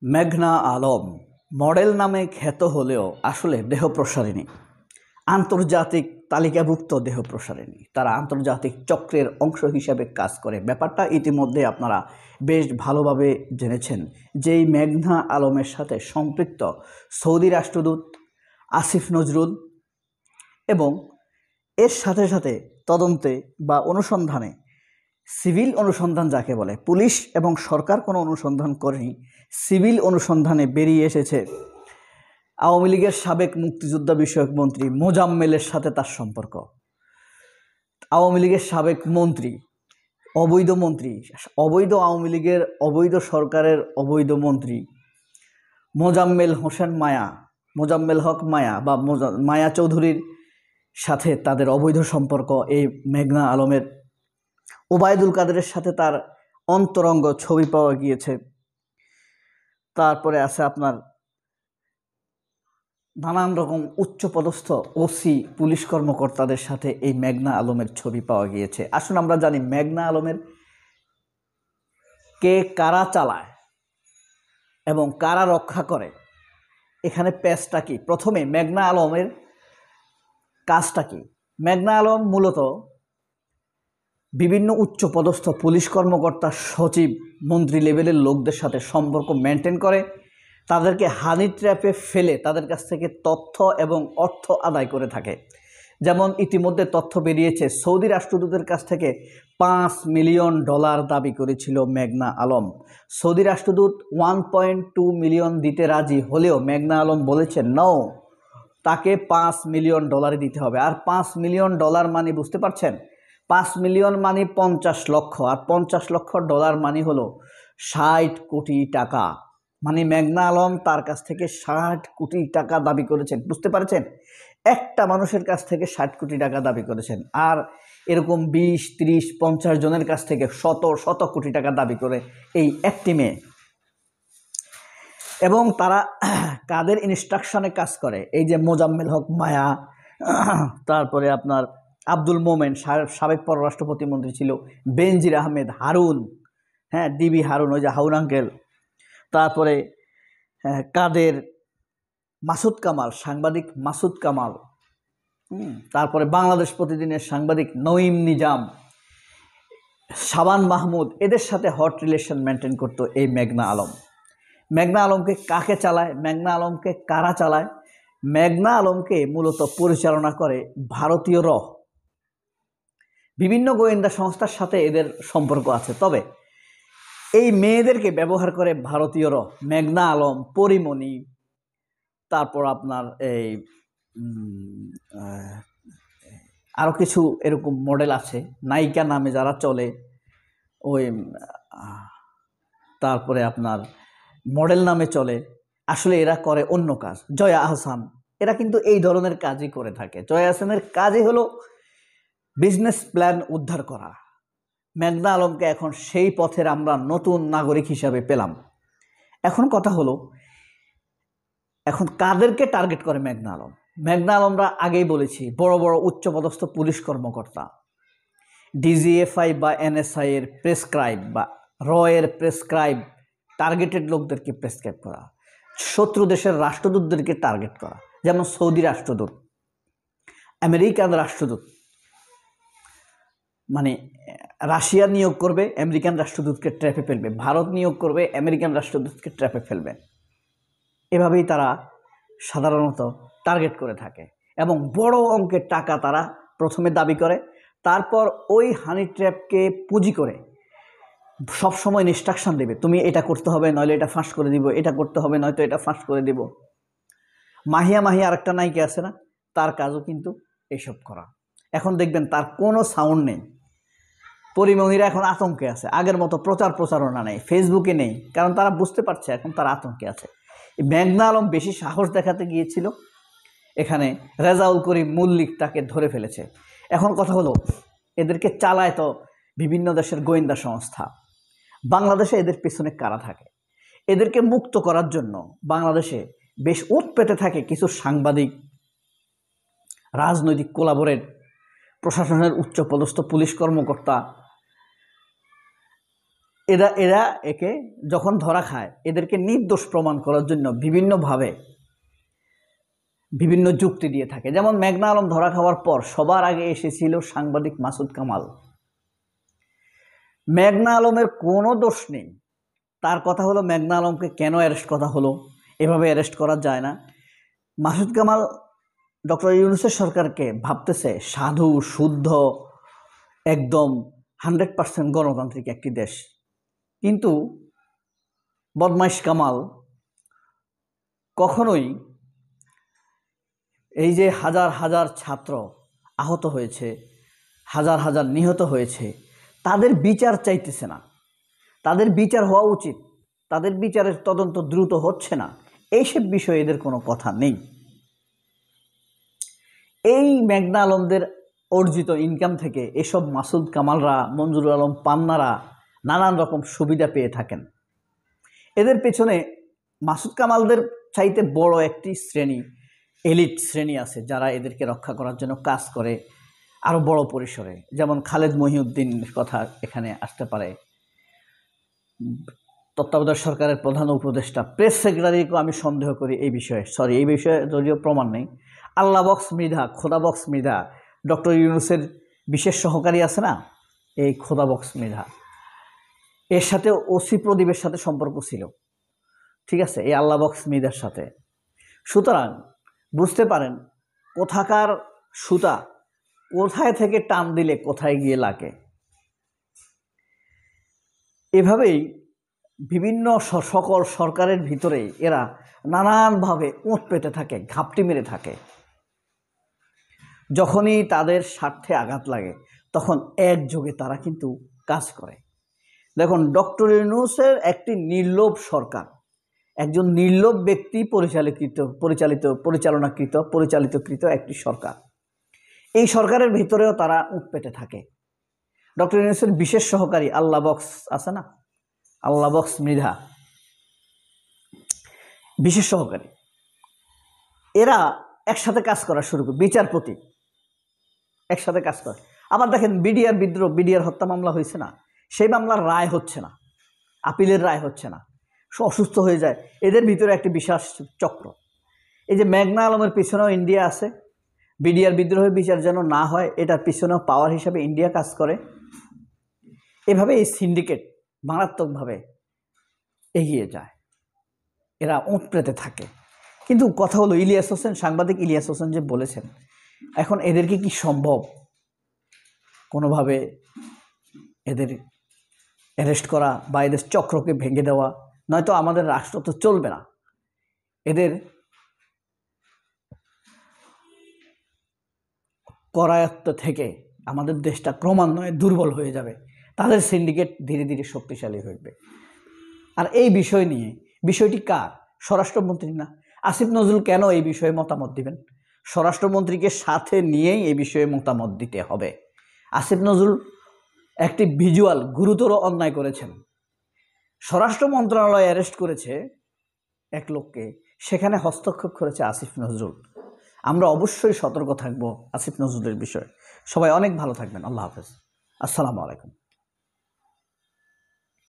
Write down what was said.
মেঘনা আলম মডেল নামে খ্যাত হলেও আসলে দেহ প্রসারিণী, আন্তর্জাতিক তালিকাভুক্ত দেহ প্রসারিণী। তারা আন্তর্জাতিক চক্রের অংশ হিসেবে কাজ করে। ব্যাপারটা ইতিমধ্যে আপনারা বেশ ভালোভাবে জেনেছেন। যেই মেঘনা আলমের সাথে সম্পৃক্ত সৌদি রাষ্ট্রদূত আসিফ নজরুল এবং এর সাথে সাথে তদন্তে বা অনুসন্ধানে সিভিল অনুসন্ধান যাকে বলে, পুলিশ এবং সরকার কোনো অনুসন্ধান করেনি, সিভিল অনুসন্ধানে বেরিয়ে এসেছে আওয়ামী লীগের সাবেক মুক্তিযোদ্ধা বিষয়ক মন্ত্রী মোজাম্মেলের সাথে তার সম্পর্ক। আওয়ামী লীগের সাবেক মন্ত্রী, অবৈধ আওয়ামী লীগের অবৈধ সরকারের অবৈধ মন্ত্রী মোজাম্মেল হক মায়া বা মায়া চৌধুরীর সাথে তাদের অবৈধ সম্পর্ক। এই মেঘনা আলমের ওবায়দুল কাদেরের সাথে তার অন্তরঙ্গ ছবি পাওয়া গিয়েছে। তারপরে আছে আপনার নানান রকম উচ্চপদস্থ ওসি পুলিশ কর্মকর্তাদের সাথে এই মেঘনা আলমের ছবি পাওয়া গিয়েছে। আসুন আমরা জানি মেঘনা আলমের কে কারা চালায় এবং কারা রক্ষা করে, এখানে পেজটা কি। প্রথমে মেঘনা আলমের কাজটা কি। মেঘনা আলম মূলত বিভিন্ন উচ্চপদস্থ পুলিশ কর্মকর্তা, সচিব, মন্ত্রী লেভেলের লোকদের সাথে সম্পর্ক মেনটেন করে, তাদেরকে হানি ট্র্যাপে ফেলে তাদের কাছ থেকে তথ্য এবং অর্থ আদায় করে থাকে। যেমন ইতিমধ্যে তথ্য বেরিয়েছে, সৌদি রাষ্ট্রদূতের কাছ থেকে $5 মিলিয়ন দাবি করেছিল মেঘনা আলম। সৌদি রাষ্ট্রদূত 1.2 মিলিয়ন দিতে রাজি হলেও মেঘনা আলম বলেছেন নো, তাকে $5 মিলিয়ন দিতে হবে। আর $5 মিলিয়ন মানে বুঝতে পারছেন, 5 মিলিয়ন মানে 50 লক্ষ, আর 50 লক্ষ ডলার মানে হলো 60 কোটি টাকা। মানে মেঘনা আলম তার কাছ থেকে 60 কোটি টাকা দাবি করেছেন। বুঝতে পারছেন, একটা মানুষের কাছ থেকে 60 কোটি টাকা দাবি করেছেন। আর এরকম 20, 30, 50 জনের কাছ থেকে শত কোটি টাকা দাবি করে এই একটি মেয়ে। এবং তারা কাদের ইনস্ট্রাকশনে কাজ করে, এই যে মোজাম্মেল হক মায়া, তারপরে আপনার আব্দুল মোমেন সাবেক পররাষ্ট্র প্রতিমন্ত্রী ছিল, বেনজির আহমেদ হারুন, ডিবি হারুন, ওই যে হারুন আঙ্কেল, তারপরে কাদের, মাসুদ কামাল, সাংবাদিক মাসুদ কামাল, তারপরে বাংলাদেশ প্রতিদিনের সাংবাদিক নঈম নিজাম, শাবান মাহমুদ, এদের সাথে হট রিলেশন মেনটেন করতো এই মেঘনা আলম। মেঘনা আলমকে কাকে চালায়, মেঘনা আলমকে কারা চালায়? মেঘনা আলমকে মূলত পরিচালনা করে ভারতীয় র। বিভিন্ন গোয়েন্দা সংস্থার সাথে এদের সম্পর্ক আছে, তবে এই মেয়েদেরকে ব্যবহার করে ভারতীয় র। মেঘনা আলম, পরিমণি, তারপর আপনার এই আরও কিছু এরকম মডেল আছে, নায়িকা নামে যারা চলে, ওই তারপরে আপনার মডেল নামে চলে, আসলে এরা করে অন্য কাজ। জয়া আহসান, এরা কিন্তু এই ধরনের কাজই করে থাকে। জয়া আহসানের কাজই হলো বিজনেস প্ল্যান উদ্ধার করা। মেঘনা আলমকে এখন সেই পথের আমরা নতুন নাগরিক হিসাবে পেলাম। এখন কথা হলো, এখন কাদেরকে টার্গেট করে মেঘনা আলম? মেঘনা আলমরা আগেই বলেছি বড় বড় উচ্চপদস্থ পুলিশ কর্মকর্তা, ডিজিএফআই বা এনএসআই এর প্রেসক্রাইব বা র এর প্রেসক্রাইব টার্গেটেড লোকদেরকে প্রেসক্রাইব করা, শত্রু দেশের রাষ্ট্রদূতদেরকে টার্গেট করা। যেমন সৌদি রাষ্ট্রদূত, আমেরিকান রাষ্ট্রদূত, মানে রাশিয়া নিয়োগ করবে, আমেরিকান রাষ্ট্রদূতকে ট্র্যাপে ফেলবে, ভারত নিয়োগ করবে, আমেরিকান রাষ্ট্রদূতকে ট্র্যাপে ফেলবে। এভাবেই তারা সাধারণত টার্গেট করে থাকে এবং বড় অঙ্কের টাকা তারা প্রথমে দাবি করে, তারপর ওই হানি ট্র্যাপকে পুঁজি করে সবসময় ইনস্ট্রাকশন দেবে, তুমি এটা করতে হবে নইলে এটা ফাঁস করে দিব, এটা করতে হবে নয়তো এটা ফাঁস করে দিব। মাহিয়া আরেকটা নায়িকা আছে না, তার কাজও কিন্তু এসব করা। এখন দেখবেন তার কোনো সাউন্ড নেই। পরিমণিরা এখন আতঙ্কে আছে, আগের মতো প্রচারণা নেই, ফেসবুকে নেই, কারণ তারা বুঝতে পারছে এখন তারা আতঙ্কে আছে। মেঘনা আলম বেশি সাহস দেখাতে গিয়েছিল, এখানে রেজাউল করিম মল্লিক তাকে ধরে ফেলেছে। এখন কথা হলো, এদেরকে চালায় তো বিভিন্ন দেশের গোয়েন্দা সংস্থা। বাংলাদেশে এদের পেছনে কারা থাকে? এদেরকে মুক্ত করার জন্য বাংলাদেশে বেশ ওত পেতে থাকে কিছু সাংবাদিক, রাজনৈতিক কোলাবোরেট, প্রশাসনের উচ্চপদস্থ পুলিশ কর্মকর্তা। এরা এরা একে যখন ধরা খায় এদেরকে নির্দোষ প্রমাণ করার জন্য বিভিন্নভাবে বিভিন্ন যুক্তি দিয়ে থাকে। যেমন মেঘনা আলম ধরা খাওয়ার পর সবার আগে এসেছিল সাংবাদিক মাসুদ কামাল। মেঘনা আলমের কোনো দোষ নেই, তার কথা হলো মেঘনা আলমকে কেন অ্যারেস্ট করা হলো, এভাবে অ্যারেস্ট করা যায় না। মাসুদ কামাল ডক্টর ইউনূসের সরকারকে ভাবতেছে সাধু শুদ্ধ একদম 100% গণতান্ত্রিক একটি দেশ, কিন্তু বদমাইশ কামাল কখনোই এই যে হাজার হাজার ছাত্র আহত হয়েছে, হাজার হাজার নিহত হয়েছে, তাদের বিচার চাইতেছে না। তাদের বিচার হওয়া উচিত, তাদের বিচারের তদন্ত দ্রুত হচ্ছে না, এইসব বিষয়ে এদের কোনো কথা নেই। এই মেঘনা আলমদের অর্জিত ইনকাম থেকে এসব মাসুদ কামালরা, মঞ্জুরুল আলম পান্নারা নানান রকম সুবিধা পেয়ে থাকেন। এদের পেছনে মাসুদ কামালদের চাইতে বড় একটি শ্রেণী, এলিট শ্রেণী আছে, যারা এদেরকে রক্ষা করার জন্য কাজ করে আরও বড় পরিসরে। যেমন খালেদ মহিউদ্দিনের কথা এখানে আসতে পারে, তত্ত্বাবধায়ক সরকারের প্রধান উপদেষ্টা, প্রেস সেক্রেটারিকেও আমি সন্দেহ করি এই বিষয়ে, এই বিষয়ে যদিও প্রমাণ নেই। আল্লাহ বক্স মৃধা, খোদা বক্স মৃধা, ডক্টর ইউনূসের বিশেষ সহকারী আছে না, এই খোদা বক্স মৃধা, এর সাথে ওসি প্রদীপের সাথে সম্পর্ক ছিল, ঠিক আছে, এই আল্লাহ বক্স মৃধার সাথে। সুতরাং বুঝতে পারেন কোথাকার সুতা কোথায় থেকে টান দিলে কোথায় গিয়ে লাগে। এভাবেই বিভিন্ন সকল সরকারের ভিতরে এরা নানানভাবে ওঁত পেতে থাকে, ঘাপটি মেরে থাকে। যখনই তাদের স্বার্থে আঘাত লাগে তখন একযোগে তারা কিন্তু কাজ করে। দেখুন, ডক্টর ইউনূসের একটি নির্লোভ সরকার, একজন নির্লোভ ব্যক্তি পরিচালিতকৃত একটি সরকার। এই সরকারের ভিতরেও তারা উঁত পেতে থাকে। ডক্টর ইউনূসের বিশেষ সহকারী আল্লাহ বক্স আছে না, আল্লাহ বক্স মৃধা বিশেষ সহকারী, এরা একসাথে কাজ করা শুরু করে, বিচারপতি একসাথে কাজ করে। আবার দেখেন বিডিআর বিদ্রোহ, বিডিআর হত্যা মামলা হয়েছে না, সেই মামলার রায় হচ্ছে না, আপিলের রায় হচ্ছে না, অসুস্থ হয়ে যায়। এদের ভিতরে একটি বিশাল চক্র। এই যে মেঘনা আলমের পিছনেও ইন্ডিয়া আছে, বিডিআর বিদ্রোহের বিচার যেন না হয় এটার পিছনেও পাওয়ার হিসাবে ইন্ডিয়া কাজ করে। এভাবে এই সিন্ডিকেট মারাত্মকভাবে এগিয়ে যায়, এরা ওঁত পেতে থাকে। কিন্তু কথা হলো, ইলিয়াস হোসেন, সাংবাদিক ইলিয়াস হোসেন যে বলেছেন, এখন এদেরকে কি সম্ভব কোনোভাবে এদের অ্যারেস্ট করা বা এদের চক্রকে ভেঙে দেওয়া? নয়তো আমাদের রাষ্ট্র তো চলবে না। এদের করায়ত্ত থেকে আমাদের দেশটা ক্রমান্বয়ে দুর্বল হয়ে যাবে, তাদের সিন্ডিকেট ধীরে ধীরে শক্তিশালী হয়ে। আর এই বিষয় নিয়ে, বিষয়টি কার? স্বরাষ্ট্রমন্ত্রী না? আসিফ নজরুল কেন এই বিষয়ে মতামত দিবেন? স্বরাষ্ট্রমন্ত্রীকে সাথে নিয়েই এই বিষয়ে মতামত দিতে হবে। আসিফ নজরুল একটি ভিজুয়াল গুরুতর অন্যায় করেছেন। স্বরাষ্ট্র মন্ত্রণালয় অ্যারেস্ট করেছে এক লোককে, সেখানে হস্তক্ষেপ করেছে আসিফ নজরুল। আমরা অবশ্যই সতর্ক থাকব আসিফ নজরুলের বিষয়ে। সবাই অনেক ভালো থাকবেন। আল্লাহ হাফেজ। আসসালামু আলাইকুম।